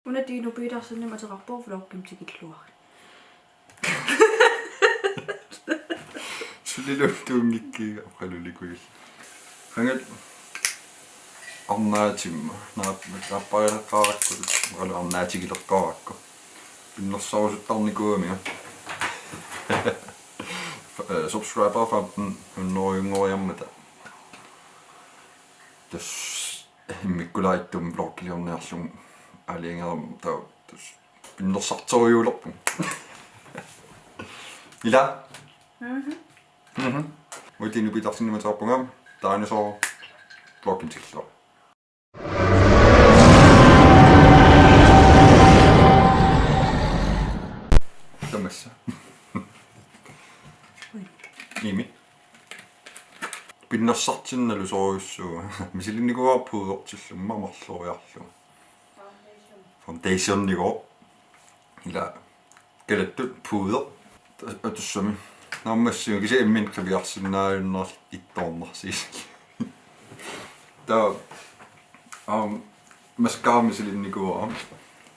Una tiinu piidarsunni materarpuurvlorkim tikilluari. Suliluttuungikkiga qalulikuis. Hangal arnaatimma naappaaqaaqarakku qalu arnaatigilerqarakku. Pinnersarusuttarnikuumia. Subscriber for unnoyungoriammata. Tas mikkulaittum vlogiliorniarlum aliingeram taa tas pinnersartoriulerpun. Ila. Muitinu pitarsinni matarpungam dinosaur vlogim tikilluar. Tamassa. Imi. Pinnersartinnalu soorussuuga misilinikuarpuugertillumma marloriarlu. Foundation nigo. Ila kalattut puuder atussami. Nammassuga kisi immin qiviarsinnaajunnerl ittornersis. Ta maskaamisilinikuara.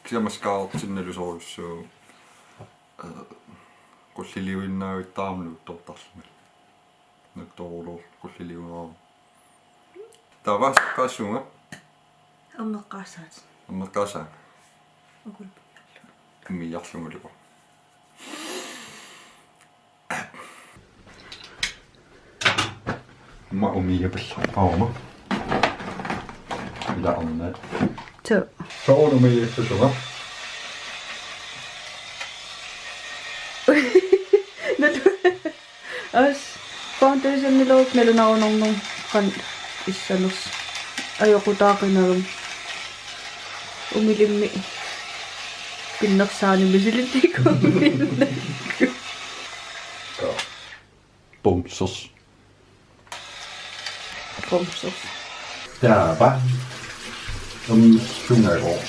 Kisia maskaartinnalu soorussuuga qulliliuinnaavittarmluuttortarlumi. Nuttorulu qulliliuaa. Tavas qassunga. Ammeqqaassaat. Ammeqqaasaa. Ukul. Miarlunguliqo. Ma umiapallarpauma. Ila arnaat. Så. Soorlumiiassusuga. As foundationniluut melunarunernum qan issaners ajoqutaaqinarum umilimmi pinnersaani misilittikumminna Bumsers. pomser. Tääpä. Sunnaiko.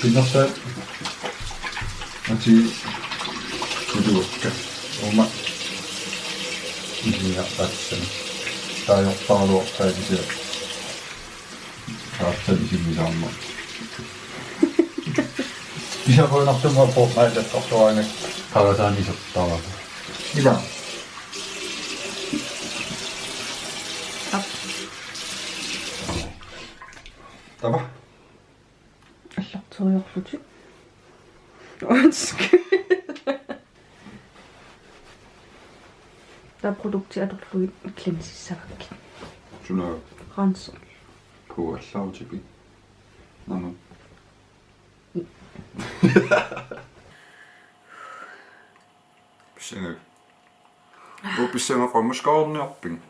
Pinnersaat. Ati kiduukka. Oma. Ihiä tatsani. Tää johtaa luokkaisia. Tatsani simisamma. Isä voi nähtämään näitä tahtoaine. Halutaan isot tavaa. Hyvä. Tava. Allartoriorluti. Undskyld. Der er produkter, at du får klinsissavakki. Sulla Ransom. kuullautipi. Nämä. Pissängä. Pissängä qammasqaarniarping.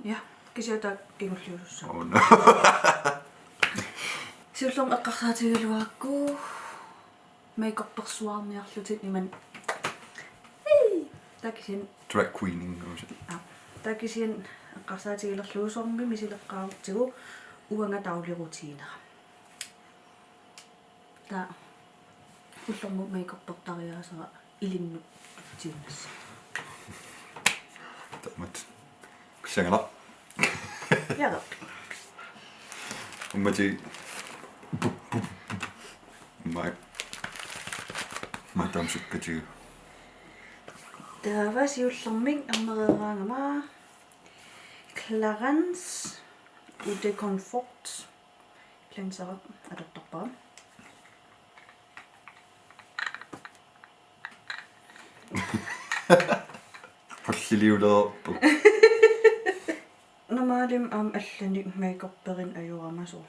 Ja, kisiota kingulliusussa. On. Sillum eqqarsaatigiluaakku. Makeup-persuarniarlutit niman. Hei! Takisin. Drag queening. Takisin eqqarsaatigilerluusormi misileqqaarutigu uanga taulirutiinera. Ta ullormu makeup-pertariaasera ilinnut tiunnassa. Tamat. Pissängä. Ja. Ummati. Mai tamsukkati. Tavas jullerming ammereraangama. Clarence Eau de Confort. Cleanser adapterbar. Qulliliulerpu. Normalim allani makeup-perin ajuramasul.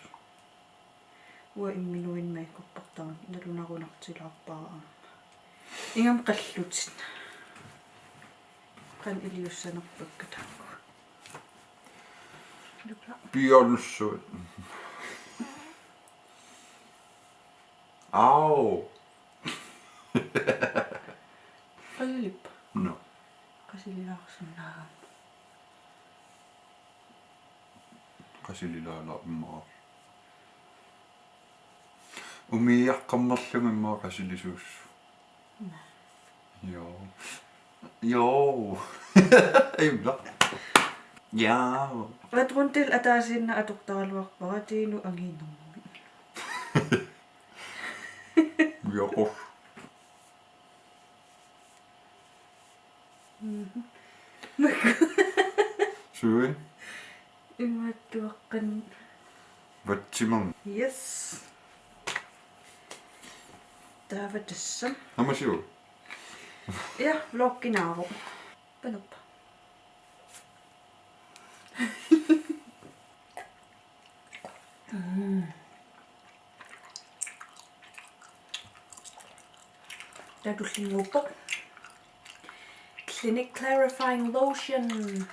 Ua imminuin makeup-pertaran nalunarunartilaarpaa. Ingam qallutin. Qan iliussanerpakkatakku. Lukla. Bjørnsuit. Au. Qallip. No. Qasililaarsunnaa. Qasililala immaa. Umiaqqammerlum immaa qasillisuus. Joo. Joo. Imla. Joo. Patruntil ataasinna atuqtaraluarpara tiinu angiinermi. Joko. Syy. Ymmärtuakan. Vatsimang. Yes. Tää var tässä. Hamma syy. Ja, lokkinaavu. Panoppa. Tää tuli nguppo. Clinic Clarifying Lotion.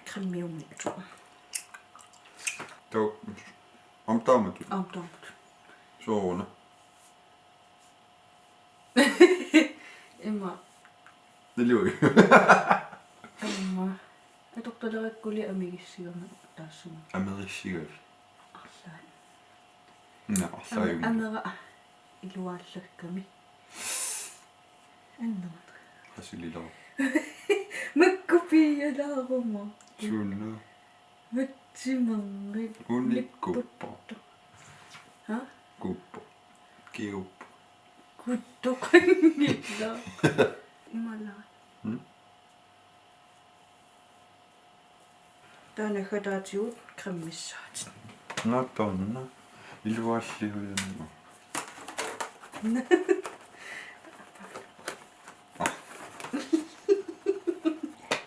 Kremiummittu. Tää on taamattu. Amtaamut. Soona. Emma. Niljui. Emma. Jeg tror det er gullig amikission der sun. Amerisigas. Alla. No, sai. Amera. Iluallakami. Anna. Hasilila. Makkupi ja laaruma. Sunna. Vatsimangit. Unikuppo. Ha? Kuppo. Kiuppo. Kuttukangilla. Imala. Tänne hödaat juut kremmissaat. No tonna. Ilvaaslihuja.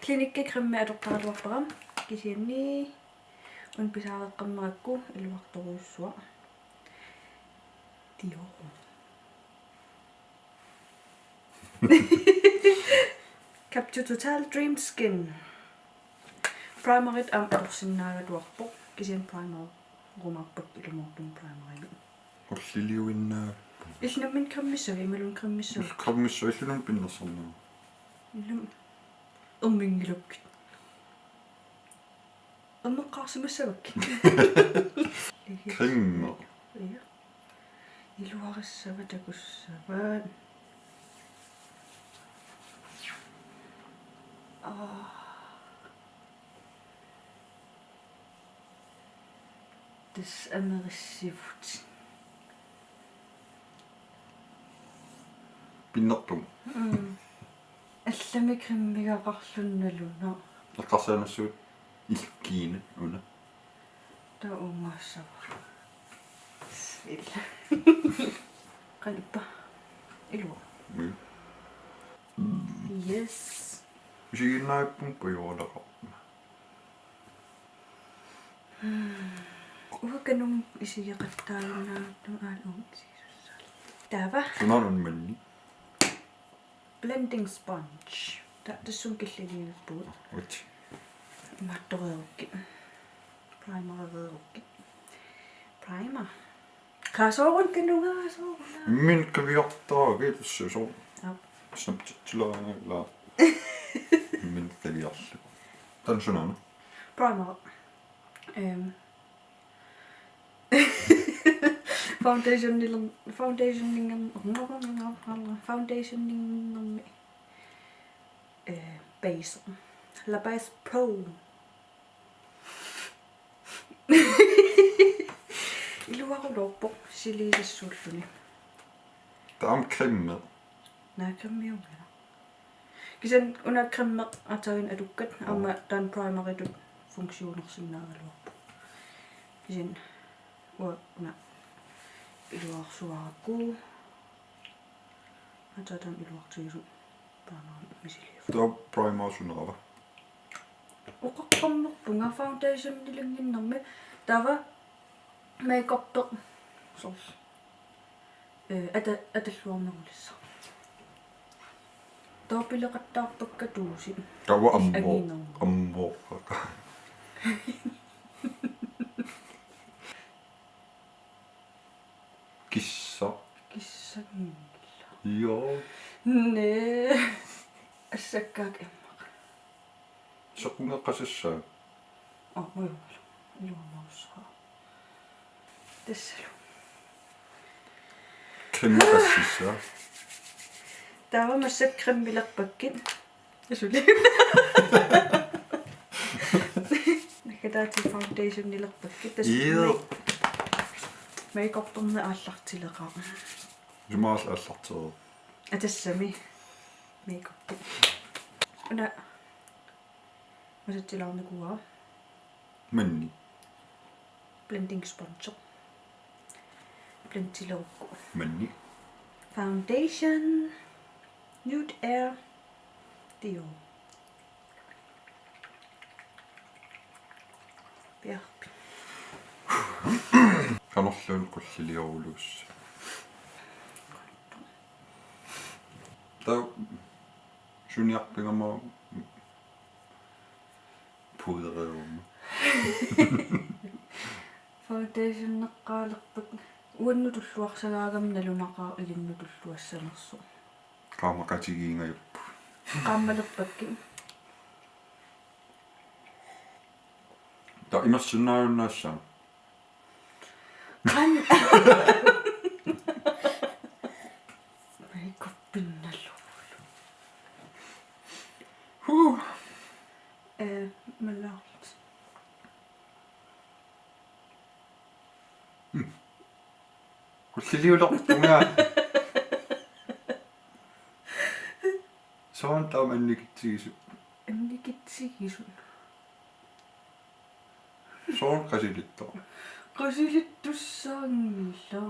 Klinikkikremmi adoptaarluarparam. Kisianni on pisaareqqammarakku iluartoruussua. Tio. Capture Total Dream Skin. Primerit am adorsinnaagatuarpo. Kisian primer rumarpak ilumortum primerit. Olliliuinnaa. Ilnammin kremmissavi imalun kremmissavi. Krammissa isilun pinnasarnaa. Ilum ummingiluk. Ammeqqaarsimassavak. Krimmer. Ja. Iluarissava takussava. Das amerissivut. Pinnartum. Allami krimmigaqarlunnaluna. Aqarsaanassuut ilkiine una. Ta ungassava. Svilla. Qalpa. Ilua. Yes. Siinaipun pojoodaqarma. Uakanum isiaqattaayunnaartum aalum isiisussa. Tava Sunanan manni. blending sponge. Tassun killiliuppuut. Vat. Mattoreukki. Primer. Primer. Kasoorun kanungasooruna. Min kaviartaa kiitos so. Ja. Snapchatilla la. Min kaviarlu. Tän sunan. Primer. Foundationing base. La Base Pro. Iluarulorpo silisissulluni. Taam krimmer. Naakrammiungala. Kisan unakrammer atarin adukkat amma tan primeritut funktionersinnaagaluarpo. Kisan una iluarsuarakku atatan iluartiisu paanaan misiliu. Taa primer sunava. Uqaqqammerpunga foundation nilanginnermi tava makeup to sos atalluarnerulissa. Taapileqattaarpakka tuusi. Tawa ammo. Agiinnermu. Ammo. Kissa. Kissangilla. Joo. Nee. Assakkaak emmaq. Saqungeqqasassaa. Muilu. Iluarnerussaa. Tassalu. Krimmerkassissaa. Tava massak kremmilerpakkin. Asuli. Nakataati foundation nilerpakki. Joo. Meikortorna aallartileqa. Jumaas allarteret. Atassami. Meikortu. Una. Masattilaarnukua. Manni. Blending sponsor. Blendtilerukku. Manni. Foundation. Nude Air. Dio. Bjarpi. Kanorluun qullilioruluus. Tau suniarpingama puudereerumma. Foundation neqqaalerpak uannutulluarsagaagam nalunaqaa ilinnutulluassanersu. Qaamaqatigiingajuppu. Qaammalerpakki. Ta imersinnaarunnaassaa. Qan. Meikoppinnalu. Malaart. Qulliliulerpungaa. Soon taamannikitsigisu. Annikitsigisun. Soon qasilittaa. Qasilittussaangilla.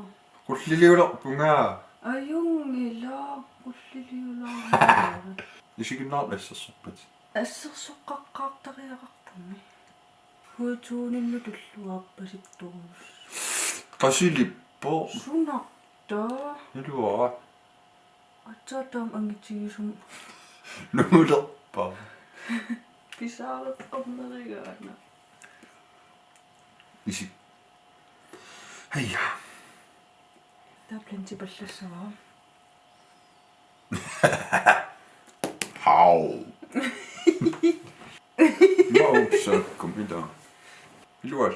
Qulliliulerpungaa. Ajungilla qulliliulaarnaa. Isiginnaarlassarsorpat. Assersoqqaqqaartariaqarpumi. Huutuuninnutulluappasittugus. Qasilippo. Sunartaa. Naluara. Atsaataam angitsigisum. Nuulerpaa. Pisaareqqarnerigaana. Isi. Heija. Tablensi pallassaraa. Hau. Mä upsaakko mitä? Luos.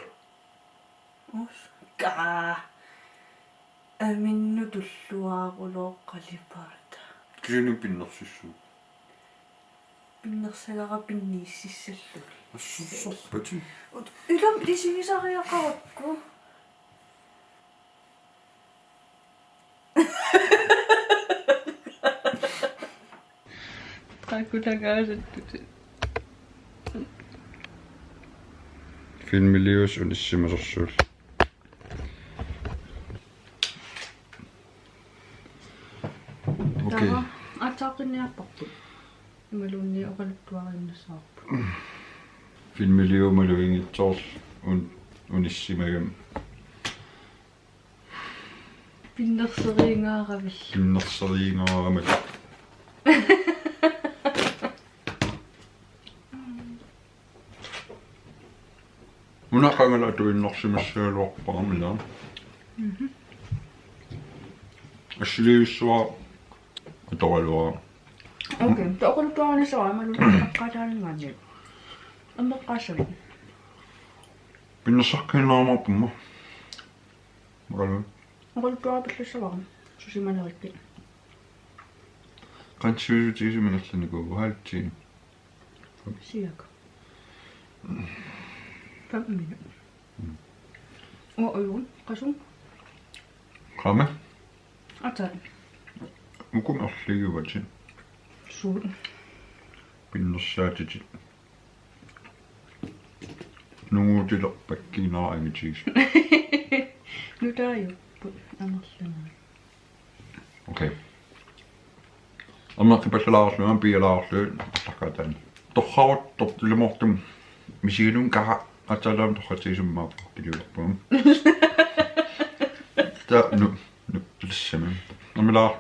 Uskaa. Aminnutulluaaruloqqalipaata. Kysynin pinnassissu. Pinnersagara pinniississallul. Assorpati. Ylam lisigisariaqarakku. Takutagaasettu. Filmilius ulissimasorsuul. Okei. Atsaaqinniarparpu. Imalunni oqaluttuarinnassaarpu. Filmiliu maluingitsoors unissimagam. Pinnerseriingaaravil. Pinnerseriingaaramik. Unaqangala tuinnersimassaaluarparamila. Assiliussua atoralua. Okei, toquluttuarinassaraa imalunni aqqaataanungaani. Ammeqqaassami. Pinnersarkiinnaarmarpumma. Maqalun. Oqaluttuarapallassaraa. Susimalerikki. Qantsiusutiisuminerlaniku haltiin. Siaka. 5 minutter. Og qasum. Qamme. Atal. Ukumerligivatin. Suun. Pinnersaatitit. Nuutilerpakkiinaarangitiis. Nu taajuppu amerlana. Okei. Ammerqipallalaarluan pialaarluun taqatan. Torraut tortulemortum misiginun kaha atalaam torratiisummaa kiliulerpum. Ta nu lissami. Amilaa